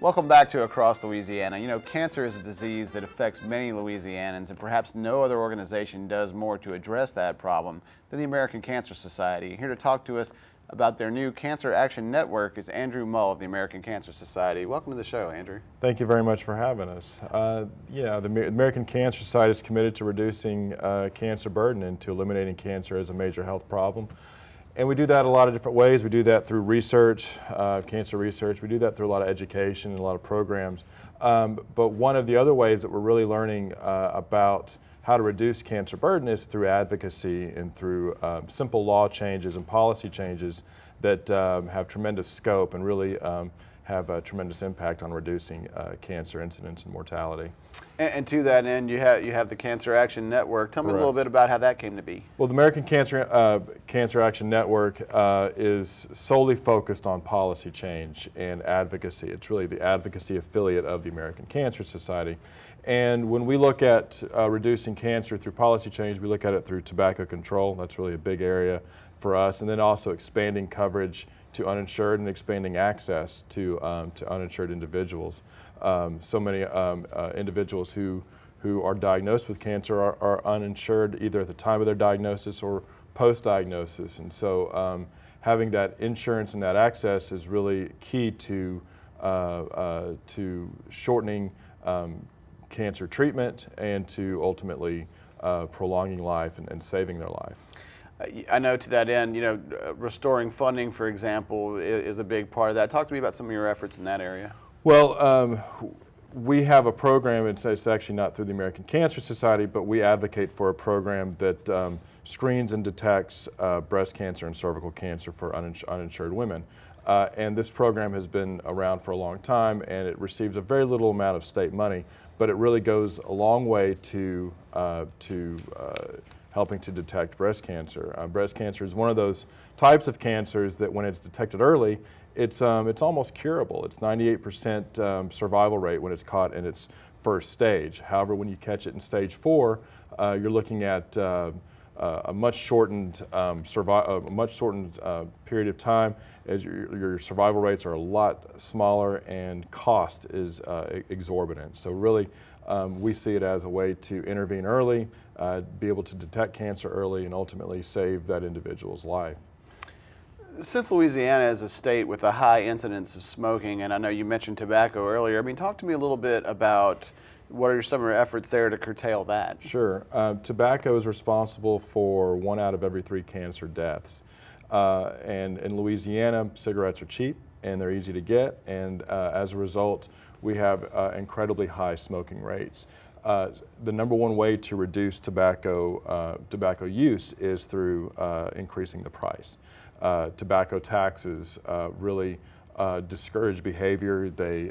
Welcome back to Across Louisiana. You know, cancer is a disease that affects many Louisianans, and perhaps no other organization does more to address that problem than the American Cancer Society. Here to talk to us about their new Cancer Action Network is Andrew Mull of the American Cancer Society. Welcome to the show, Andrew. Thank you very much for having us. The American Cancer Society is committed to reducing cancer burden and to eliminating cancer as a major health problem. And we do that a lot of different ways. We do that through research, cancer research. We do that through a lot of education and a lot of programs. But one of the other ways that we're really learning about how to reduce cancer burden is through advocacy and through simple law changes and policy changes that have tremendous scope and really have a tremendous impact on reducing cancer incidence and mortality. And to that end, you have the Cancer Action Network. Tell me a little bit about how that came to be. Well, the American Cancer Action Network is solely focused on policy change and advocacy. It's really the advocacy affiliate of the American Cancer Society. And when we look at reducing cancer through policy change, we look at it through tobacco control. That's really a big area for us. And then also expanding coverage to uninsured and expanding access to uninsured individuals. So many individuals who are diagnosed with cancer are uninsured either at the time of their diagnosis or post-diagnosis. And so having that insurance and that access is really key to shortening cancer treatment and to ultimately prolonging life and saving their life. I know to that end, you know, restoring funding, for example, is a big part of that. Talk to me about some of your efforts in that area. Well, we have a program, it's actually not through the American Cancer Society, but we advocate for a program that screens and detects breast cancer and cervical cancer for uninsured women. And this program has been around for a long time, and it receives a very little amount of state money, but it really goes a long way to helping to detect breast cancer. Breast cancer is one of those types of cancers that when it's detected early, it's almost curable. It's 98% survival rate when it's caught in its first stage. However, when you catch it in stage 4, you're looking at a much shortened period of time, as your survival rates are a lot smaller and cost is exorbitant. So really, we see it as a way to intervene early, be able to detect cancer early, and ultimately save that individual's life. Since Louisiana is a state with a high incidence of smoking, and I know you mentioned tobacco earlier, I mean, talk to me a little bit about what are some of your efforts there to curtail that? Sure. Tobacco is responsible for 1 out of every 3 cancer deaths. And in Louisiana, cigarettes are cheap and they're easy to get, and as a result, we have incredibly high smoking rates. The number one way to reduce tobacco use is through increasing the price. Tobacco taxes really discourage behavior. They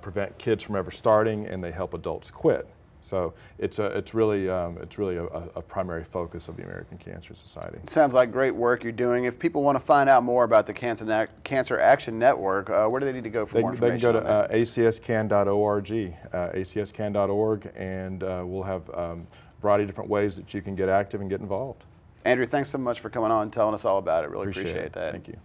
prevent kids from ever starting, and they help adults quit. So it's really a primary focus of the American Cancer Society. It sounds like great work you're doing. If people want to find out more about the Cancer Action Network, where do they need to go for more information? They can go to acscan.org, acscan.org, and we'll have a variety of different ways that you can get active and get involved. Andrew, thanks so much for coming on and telling us all about it. Really appreciate that. Thank you.